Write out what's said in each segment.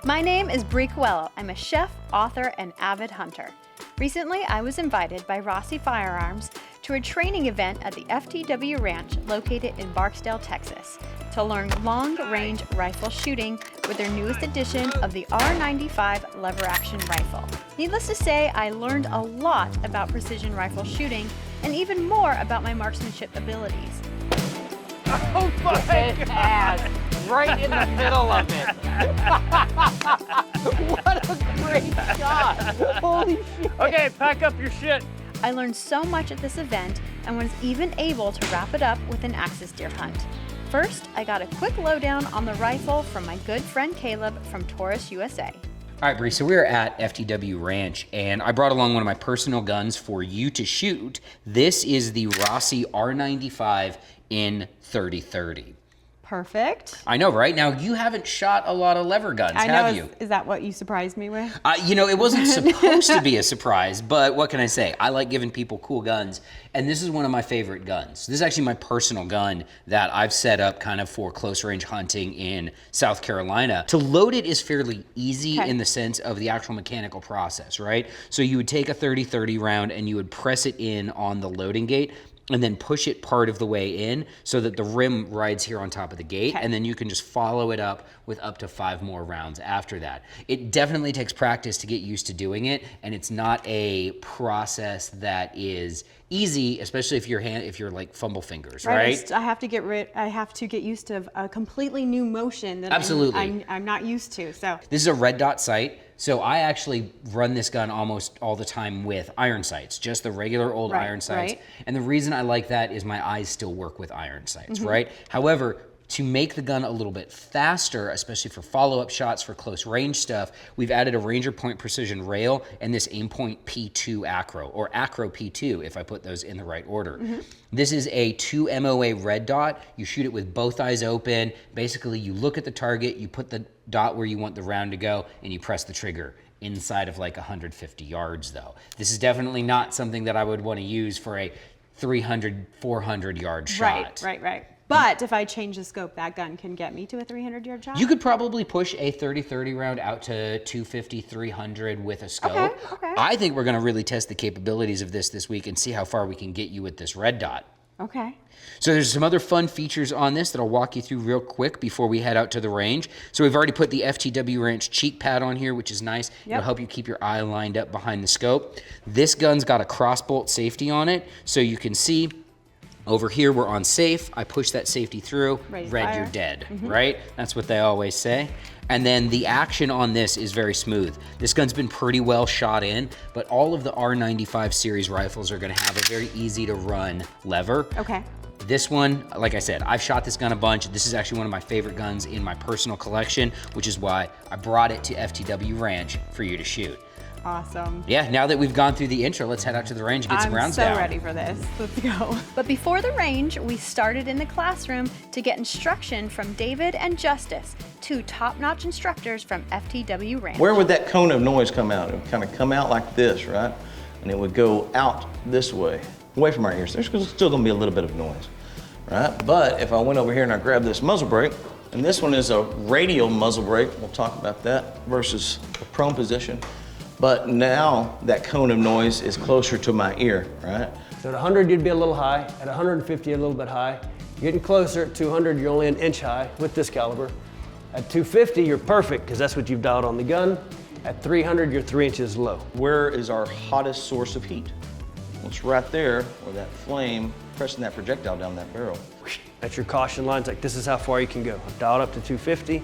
My name is Brie Coelho. I'm a chef, author, and avid hunter. Recently, I was invited by Rossi Firearms to a training event at the FTW Ranch located in Barksdale, Texas, to learn long-range rifle shooting with their newest edition of the R95 lever-action rifle. Needless to say, I learned a lot about precision rifle shooting and even more about my marksmanship abilities. Oh my God! Right in the middle of it. What a great shot! Holy shit! Okay, pack up your shit. I learned so much at this event and was even able to wrap it up with an axis deer hunt. First, I got a quick lowdown on the rifle from my good friend Caleb from Taurus, USA. All right, Bree, so we're at FTW Ranch, and I brought along one of my personal guns for you to shoot. This is the Rossi R95 in 30-30. Perfect. I know, right? Now, you haven't shot a lot of lever guns, have you? Is that what you surprised me with? You know, it wasn't supposed to be a surprise, but what can I say? I like giving people cool guns, and this is one of my favorite guns. This is actually my personal gun that I've set up kind of for close range hunting in South Carolina. To load it is fairly easy in the sense of the actual mechanical process, right? So you would take a 30-30 round and you would press it in on the loading gate, and then push it part of the way in so that the rim rides here on top of the gate, and then you can just follow it up with up to 5 more rounds after that. It definitely takes practice to get used to doing it, and it's not a process that is easy, especially if you're like fumble fingers, right? I have to get used to a completely new motion that I'm not used to. So this is a red dot sight. So I actually run this gun almost all the time with iron sights, just the regular old iron sights. And the reason I like that is my eyes still work with iron sights, right? However, to make the gun a little bit faster, especially for follow-up shots, for close range stuff, we've added a Ranger Point Precision rail and this Aim Point P2 Acro, or Acro P2 if I put those in the right order. This is a 2 MOA red dot. You shoot it with both eyes open. Basically, you look at the target, you put the dot where you want the round to go, and you press the trigger inside of like 150 yards though. This is definitely not something that I would want to use for a 300, 400 yard shot. Right. But if I change the scope, that gun can get me to a 300-yard shot? You could probably push a 30-30 round out to 250, 300 with a scope. Okay. I think we're gonna really test the capabilities of this week and see how far we can get you with this red dot. Okay. So there's some other fun features on this that I'll walk you through real quick before we head out to the range. So we've already put the FTW Ranch cheek pad on here, which is nice. It'll help you keep your eye lined up behind the scope. This gun's got a crossbolt safety on it, so you can see over here we're on safe. I push that safety through, red, you're dead, right? That's what they always say. And then the action on this is very smooth. This gun's been pretty well shot in, but all of the R95 series rifles are gonna have a very easy to run lever. Okay. This one, like I said, I've shot this gun a bunch. This is actually one of my favorite guns in my personal collection, which is why I brought it to FTW Ranch for you to shoot. Awesome. Yeah, now that we've gone through the intro, let's head out to the range and get some rounds down. I'm so ready for this. Let's go. But before the range, we started in the classroom to get instruction from David and Justice, 2 top-notch instructors from FTW Ranch. Where would that cone of noise come out? It would kind of come out like this, right? And it would go out this way, away from our ears. There's still gonna be a little bit of noise, right? But if I went over here and I grabbed this muzzle brake, and this one is a radial muzzle brake, we'll talk about that, versus a prone position. But now that cone of noise is closer to my ear, right? So at 100, you'd be a little high. At 150, a little bit high. Getting closer, at 200, you're only an inch high with this caliber. At 250, you're perfect, because that's what you've dialed on the gun. At 300, you're 3 inches low. Where is our hottest source of heat? Well, it's right there where that flame pressing that projectile down that barrel. That's your caution lines, like this is how far you can go. I've dialed up to 250.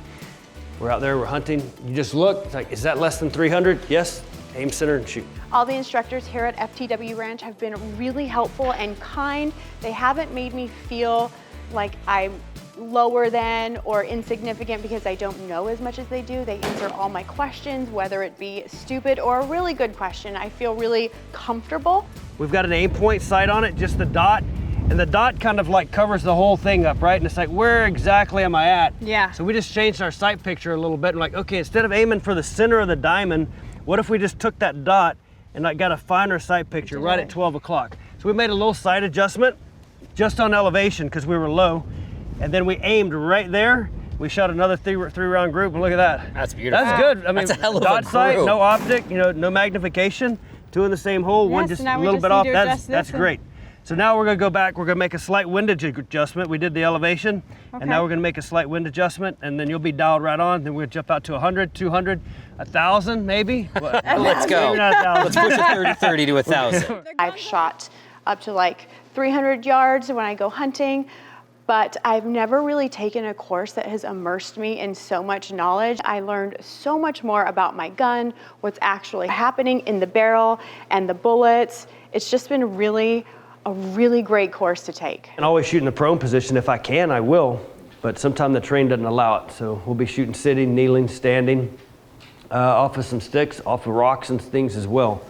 We're out there, we're hunting. You just look, it's like, is that less than 300? Yes, aim center and shoot. All the instructors here at FTW Ranch have been really helpful and kind. They haven't made me feel like I'm lower than or insignificant because I don't know as much as they do. They answer all my questions, whether it be stupid or a really good question. I feel really comfortable. We've got an aim point sight on it, just the dot. And the dot kind of like covers the whole thing up, right? And it's like, where exactly am I at? Yeah. So we just changed our sight picture a little bit. And like, okay, instead of aiming for the center of the diamond, what if we just took that dot and like got a finer sight picture right at 12 o'clock? So we made a little sight adjustment just on elevation because we were low. And then we aimed right there. We shot another three-round group, and look at that. That's beautiful. That's good. I mean, that's a hell of dot a sight, group. no optic, you know, no magnification. Two in the same hole, one just a little bit off. That's great. So now we're gonna go back, we're gonna make a slight windage adjustment. We did the elevation, and now we're gonna make a slight wind adjustment, and then you'll be dialed right on. Then we're gonna jump out to 100, 200, 1,000 maybe. Let's go. Let's push a 30 to 1,000. I've shot up to like 300 yards when I go hunting, but I've never really taken a course that has immersed me in so much knowledge. I learned so much more about my gun, what's actually happening in the barrel and the bullets. It's just been a really great course to take. And always shoot in the prone position. If I can, I will, but sometimes the terrain doesn't allow it. So we'll be shooting sitting, kneeling, standing, off of some sticks, off of rocks and things as well.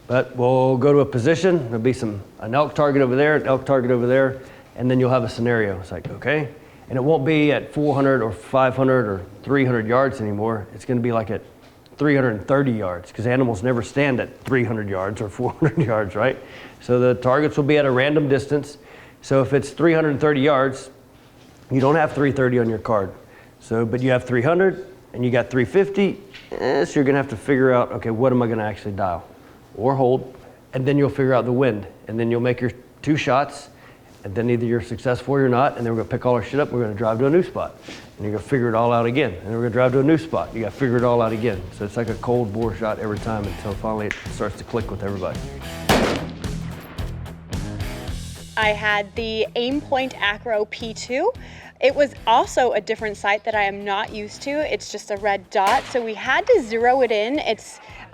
But we'll go to a position, there'll be an elk target over there, an elk target over there, and then you'll have a scenario. It's like, okay. And it won't be at 400 or 500 or 300 yards anymore. It's gonna be like at 330 yards, because animals never stand at 300 yards or 400 yards, right? So the targets will be at a random distance. So if it's 330 yards, you don't have 330 on your card. So, but you have 300 and you got 350, so you're gonna have to figure out, okay, what am I gonna actually dial or hold? And then you'll figure out the wind, and then you'll make your 2 shots, and then either you're successful or you're not, and then we're gonna pick all our shit up, we're gonna drive to a new spot. And you're gonna figure it all out again. And then we're gonna drive to a new spot. You gotta figure it all out again. So it's like a cold bore shot every time until finally it starts to click with everybody. I had the Aimpoint Acro P2. It was also a different sight that I am not used to. It's just a red dot, so we had to zero it in.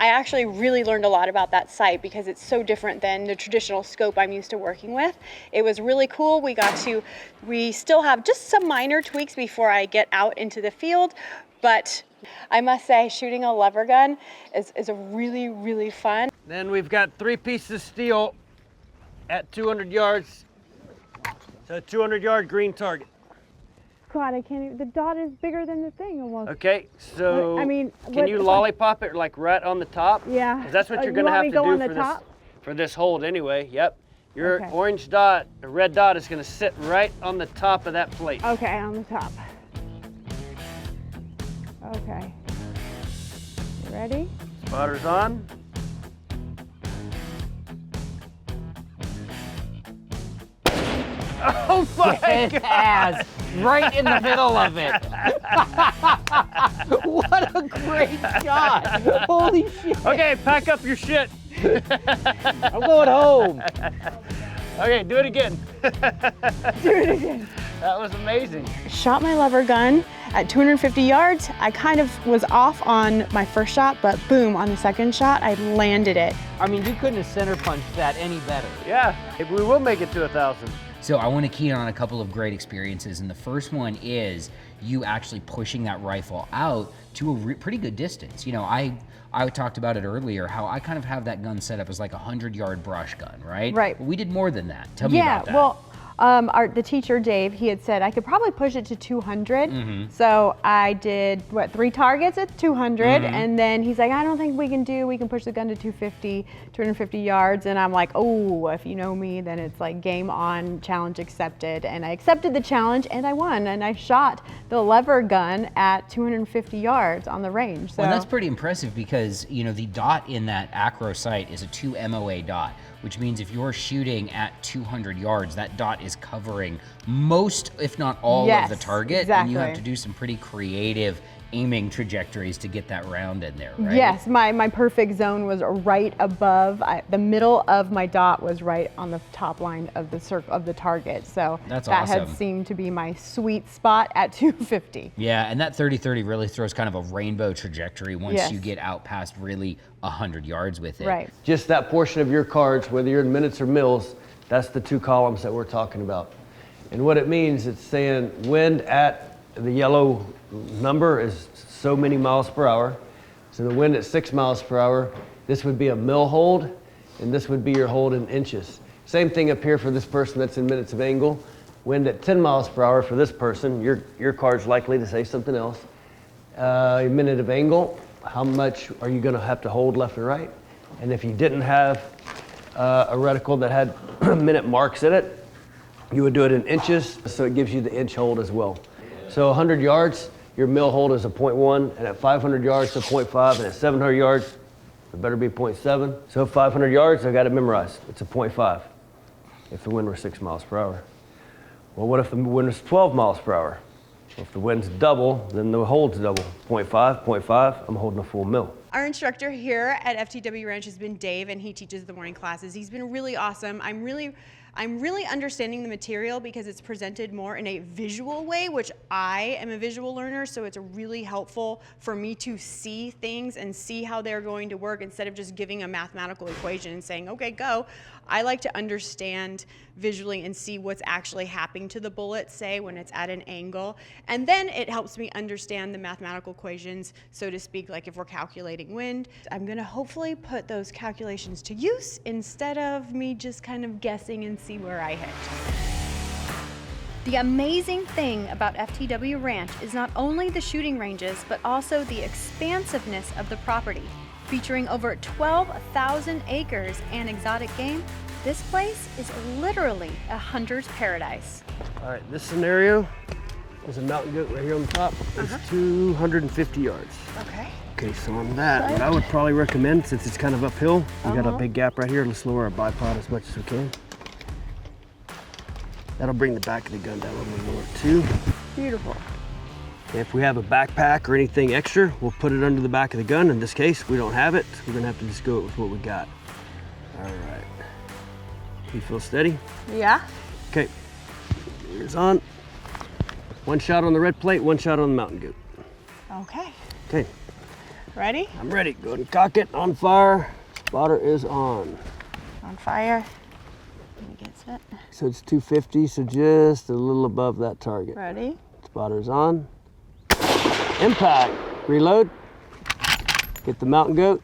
I actually really learned a lot about that sight because it's so different than the traditional scope I'm used to working with. It was really cool. We still have just some minor tweaks before I get out into the field, but I must say shooting a lever gun is a really fun. Then we've got 3 pieces of steel at 200 yards. So a 200-yard green target. God, I can't even, the dot is bigger than the thing almost. Okay, so I mean, can you lollipop it like right on the top? Yeah. Because that's what you're You gonna want have me to to go on do the for this hold anyway. Yep. Your Okay. orange dot, the red dot is gonna sit right on the top of that plate. Okay, on the top. Okay. You ready? Spotter's on. Oh my it has, right in the middle of it. What a great shot. Holy shit. Okay, pack up your shit. I'm going home. Okay, do it again. Do it again. That was amazing. Shot my lever gun at 250 yards. I kind of was off on my first shot, but boom, on the second shot, I landed it. I mean, you couldn't have center punched that any better. Yeah, if we will make it to 1,000. So I want to key on a couple of great experiences, and the first one is you actually pushing that rifle out to a pretty good distance. You know, I talked about it earlier, how I kind of have that gun set up as like a 100-yard brush gun, right? Right. But we did more than that. Tell me about that. Well, the teacher, Dave, he had said I could probably push it to 200. So I did, 3 targets at 200, and then he's like, I don't think we can push the gun to 250 yards. And I'm like, oh, if you know me, then it's like game on, challenge accepted. And I accepted the challenge and I won. And I shot the lever gun at 250 yards on the range. So Well, that's pretty impressive because, you know, the dot in that acro sight is a 2 MOA dot, which means if you're shooting at 200 yards, that dot is covering most, if not all, of the target. Exactly. And you have to do some pretty creative aiming trajectories to get that round in there, right? Yes, my perfect zone was right above, the middle of my dot was right on the top line of the circle of the target. So That's that awesome. had seemed to be my sweet spot at 250. Yeah, and that 30-30 really throws kind of a rainbow trajectory once Yes. you get out past really 100 yards with it. Right. Just that portion of your cards, whether you're in minutes or mils, that's the 2 columns that we're talking about. And what it means, it's saying wind at the yellow number is so many miles per hour. So the wind at 6 miles per hour, this would be a mil hold, and this would be your hold in inches. Same thing up here for this person that's in minutes of angle. Wind at 10 miles per hour for this person, your card's likely to say something else. A minute of angle, how much are you gonna have to hold left and right? And if you didn't have a reticle that had minute marks in it, you would do it in inches, so it gives you the inch hold as well. So 100 yards, your mill hold is a 0.1, and at 500 yards, it's a 0.5, and at 700 yards, it better be 0.7. So 500 yards, I got it memorized. It's a 0.5 if the wind were 6 miles per hour. Well, what if the wind was 12 miles per hour? Well, if the wind's double, then the hold's double. 0.5, 0.5, I'm holding a full mill. Our instructor here at FTW Ranch has been Dave, and he teaches the morning classes. He's been really awesome. I'm really understanding the material because it's presented more in a visual way, which I am a visual learner, so it's really helpful for me to see things and see how they're going to work instead of just giving a mathematical equation and saying, okay, go. I like to understand visually and see what's actually happening to the bullet, say, when it's at an angle. And then it helps me understand the mathematical equations, so to speak, like if we're calculating wind. I'm gonna hopefully put those calculations to use instead of me just kind of guessing and see where I hit. The amazing thing about FTW Ranch is not only the shooting ranges, but also the expansiveness of the property. Featuring over 12,000 acres and exotic game, this place is literally a hunter's paradise. All right, this scenario is a mountain goat right here on the top. It's 250 yards. Okay. Okay, so on that, what I would probably recommend, since it's kind of uphill, we got a big gap right here, let's lower our bipod as much as we can. That'll bring the back of the gun down a little more too. Beautiful. If we have a backpack or anything extra, we'll put it under the back of the gun. In this case, we don't have it. We're gonna have to just go with what we got. All right. You feel steady? Yeah. Okay. Ears on. One shot on the red plate, one shot on the mountain goat. Okay. Okay. Ready? I'm ready. Go ahead and cock it. On fire. Spotter is on. On fire. Let me get set. So it's 250, so just a little above that target. Ready? Spotter's on. Impact. Reload. Get the mountain goat.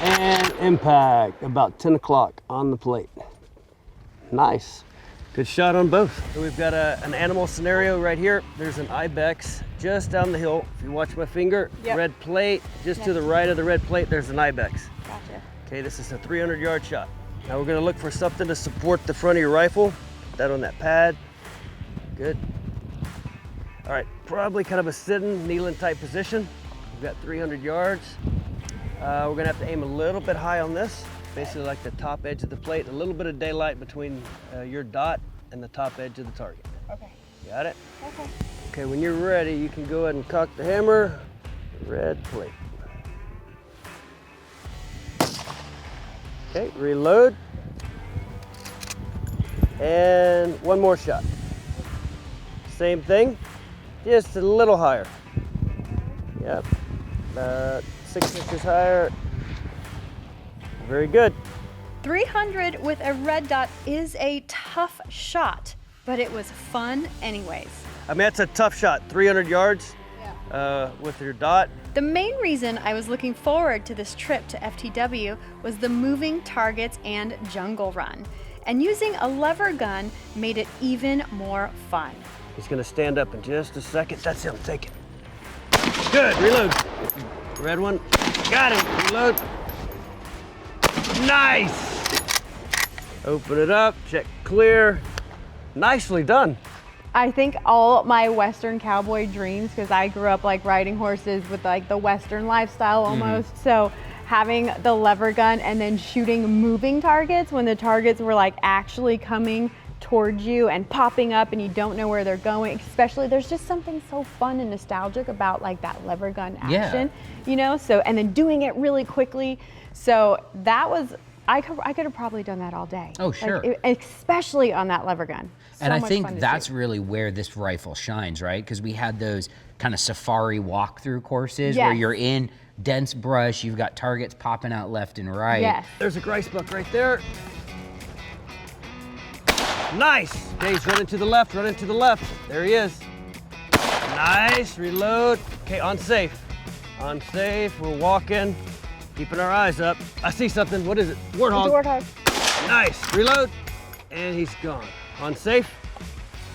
And impact. About 10 o'clock on the plate. Nice. Good shot on both. So we've got an animal scenario right here. There's an ibex just down the hill. If you watch my finger, red plate, just to the right of the red plate, there's an ibex. Gotcha. Okay, this is a 300-yard shot. Now we're gonna look for something to support the front of your rifle. Put that on that pad. Good. All right, probably kind of a sitting, kneeling type position. We've got 300 yards. We're gonna have to aim a little bit high on this, basically like the top edge of the plate, a little bit of daylight between your dot and the top edge of the target. Okay. Got it? Okay. Okay, when you're ready, you can go ahead and cock the hammer. Red plate. Okay, reload. And one more shot. Same thing, just a little higher. Yep, about 6 inches higher. Very good. 300 with a red dot is a tough shot, but it was fun anyways. I mean, that's a tough shot, 300 yards with your dot. The main reason I was looking forward to this trip to FTW was the moving targets and jungle run. And using a lever gun made it even more fun. He's gonna stand up in just a second. That's him, take it. Good, reload. Red one, got him, reload. Nice. Open it up, check clear. Nicely done. I think all my Western cowboy dreams, because I grew up like riding horses with like the Western lifestyle almost. So having the lever gun and then shooting moving targets when the targets were like actually coming towards you and popping up and you don't know where they're going, especially there's just something so fun and nostalgic about like that lever gun action, you know? So, and then doing it really quickly. So that was, I could have probably done that all day. Oh, sure. Like, especially on that lever gun. And I think that's really where this rifle shines, right? Because we had those kind of safari walkthrough courses where you're in dense brush, you've got targets popping out left and right. Yes. There's a grice buck right there. Nice. Okay, he's running to the left, running to the left. There he is. Nice, reload. Okay, on safe. On safe, we're walking, keeping our eyes up. I see something, what is it? Warthog. Warthog. Nice, reload. And he's gone. On safe.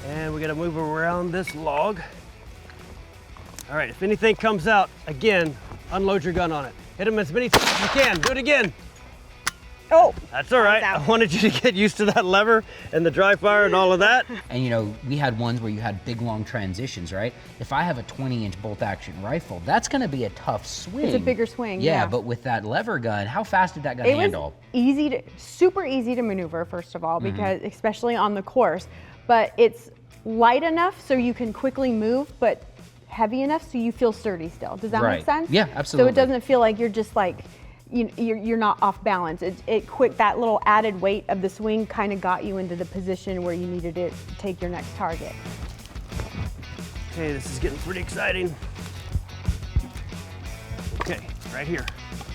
And we gotta move around this log. All right, if anything comes out, again, unload your gun on it. Hit him as many times as you can. Do it again. Oh, That's all right. out. I wanted you to get used to that lever and the dry fire and all of that. And you know, we had ones where you had big long transitions, right? If I have a 20-inch bolt action rifle, that's gonna be a tough swing. It's a bigger swing, Yeah, yeah. but with that lever gun, how fast did that gun It handle? was super easy to maneuver, first of all, Mm-hmm. because especially on the course, but it's light enough so you can quickly move, but heavy enough so you feel sturdy still. Does that Right. make sense? Yeah, absolutely. So it doesn't feel like you're just like, you're not off balance. That little added weight of the swing kind of got you into the position where you needed to take your next target. Okay, this is getting pretty exciting. Okay, right here.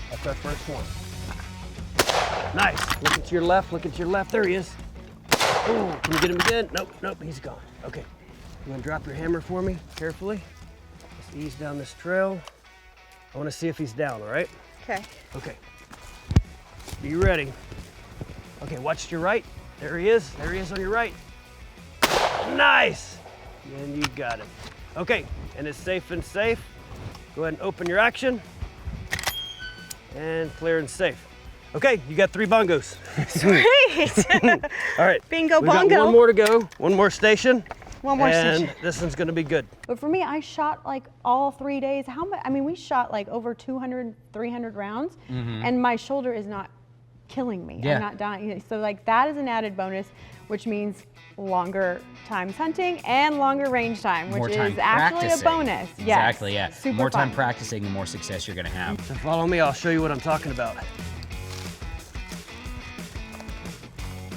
That's our first one. Nice. Look at your left, look at your left. There he is. Oh, can you get him again? Nope, nope, he's gone. Okay. You wanna drop your hammer for me, carefully? Just ease down this trail. I wanna see if he's down, all right? Okay. Okay. Be ready. Okay, watch to your right. There he is. There he is on your right. Nice. And you got it. Okay, and it's safe and safe. Go ahead and open your action. And clear and safe. Okay, you got 3 bongos. Sweet. All right. Bingo We've got bongo. one more to go. One more station. One more and station. this one's gonna be good. But for me, I shot like all 3 days. How much? I mean, we shot like over 200, 300 rounds, and my shoulder is not killing me. Yeah. I'm not dying. So like that is an added bonus, which means longer times hunting and longer range time, More which time is actually a practicing. bonus. Yes. Exactly, yeah. Super The more time fun. practicing, the more success you're gonna have. So follow me, I'll show you what I'm talking about.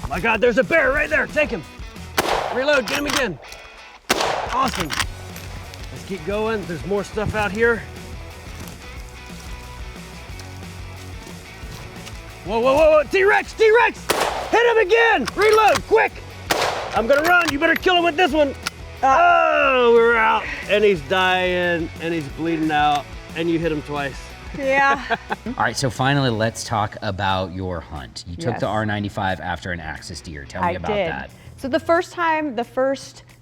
Oh my God, there's a bear right there, take him. Reload, get him again. Awesome. Let's keep going, there's more stuff out here. Whoa, whoa, whoa, whoa, T-Rex, T-Rex! Hit him again, reload, quick. I'm gonna run, you better kill him with this one. Oh, we're out. And he's dying, and he's bleeding out, and you hit him twice. Yeah. All right, so finally, let's talk about your hunt. You took Yes. the R95 after an axis deer. Tell me I about did. that. So the first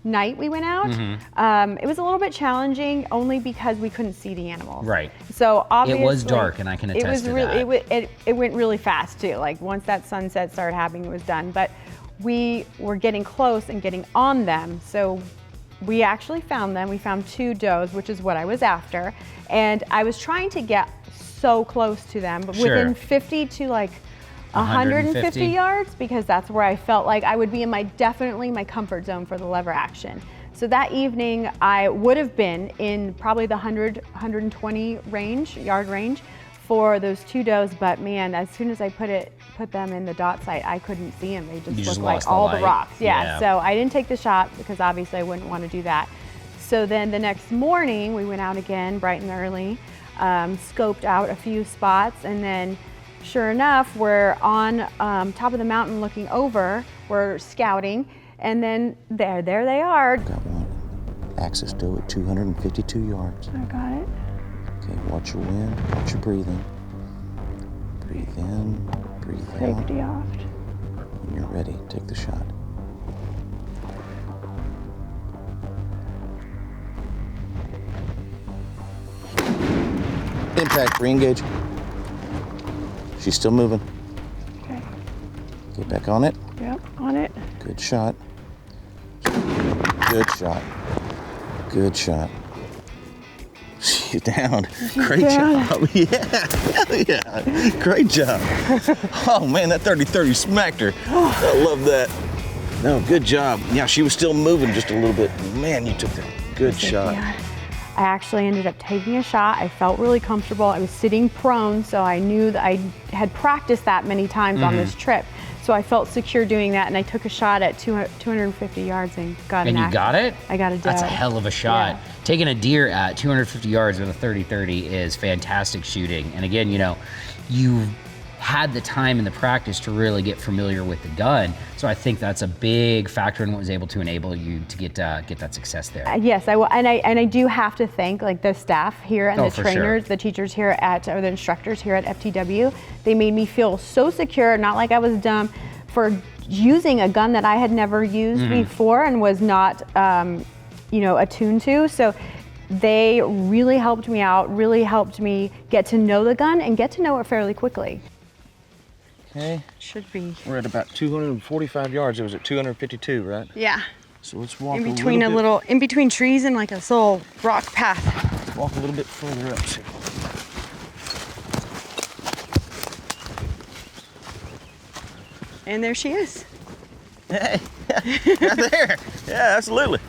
night we went out, it was a little bit challenging only because we couldn't see the animals. Right. So obviously It was dark, and I can attest it was to really, that. It went really fast too. Like once that sunset started happening, it was done. But we were getting close and getting on them. So we actually found them. We found 2 does, which is what I was after. And I was trying to get so close to them, but Sure. within 50 to like 150 yards, because that's where I felt like I would be in definitely my comfort zone for the lever action. So that evening I would have been in probably the 120 yard range for those 2 does, but man, as soon as I put them in the dot sight, I couldn't see them. They You just just looked like lost the all the light. rocks. Yeah, Yeah. so I didn't take the shot because obviously I wouldn't want to do that. So then the next morning we went out again bright and early, scoped out a few spots, and then sure enough, we're on top of the mountain looking over, we're scouting, and then there they are. Got one. Axis doe at 252 yards. I got it. Okay, watch your wind, watch your breathing. Breathe in, breathe out. Safety off. When you're ready, take the shot. Impact, re-engage. She's still moving. Okay. Get back on it. Yep, on it. Good shot. Good shot. Good shot. She's down. Great job. Yeah. Hell yeah. Great job. Oh man, that 30-30 smacked her. I love that. No, good job. Yeah, she was still moving just a little bit. Man, you took that. Good shot. Yeah. I actually ended up taking a shot. I felt really comfortable. I was sitting prone, so I knew that I had practiced that many times on this trip. So I felt secure doing that, and I took a shot at 250 yards and got And an you got it? I got a doe. That's a hell of a shot. Yeah. Taking a deer at 250 yards with a 30-30 is fantastic shooting. And again, you know, you had the time in the practice to really get familiar with the gun. So I think that's a big factor in what was able to enable you to get that success there. Yes, I will, and I do have to thank like the staff here and Oh, the for trainers, sure. the teachers here or the instructors here at FTW. They made me feel so secure, not like I was dumb for using a gun that I had never used before and was not, attuned to. So they really helped me out, really helped me get to know the gun and get to know it fairly quickly. Okay. Should be. We're at about 245 yards. It was at 252, right? Yeah. So let's walk In between in between trees and like a little rock path. Walk a little bit further up. See. And there she is. Hey, right there. Yeah, absolutely.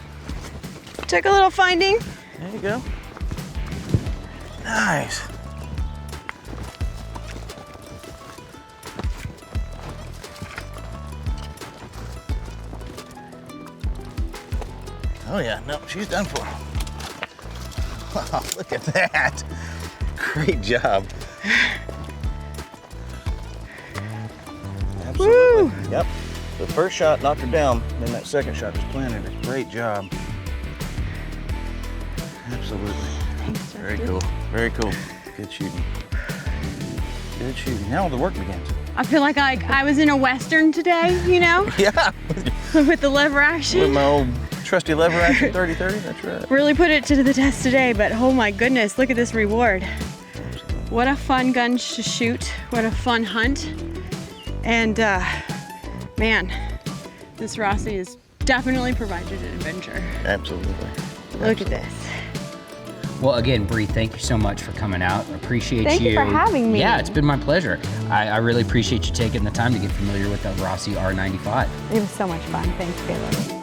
Took a little finding. There you go. Nice. Oh yeah, no, she's done for. Wow, look at that. Great job. Absolutely. Woo. Yep. The first shot knocked her down, then that second shot just planted her. Great job. Absolutely. Thanks, Very cool. Very cool. Good shooting. Good shooting. Now the work begins. I feel like I was in a Western today, you know? Yeah. With the lever action. With my old trusty lever action 30-30, that's right. Really put it to the test today, but oh my goodness, look at this reward. What a fun gun to shoot. What a fun hunt. And man, this Rossi has definitely provided an adventure. Absolutely. Look at this. Well, again, Bree, thank you so much for coming out. Appreciate you. Thank you for having me. Yeah, it's been my pleasure. I really appreciate you taking the time to get familiar with the Rossi R95. It was so much fun. Thanks, Caleb.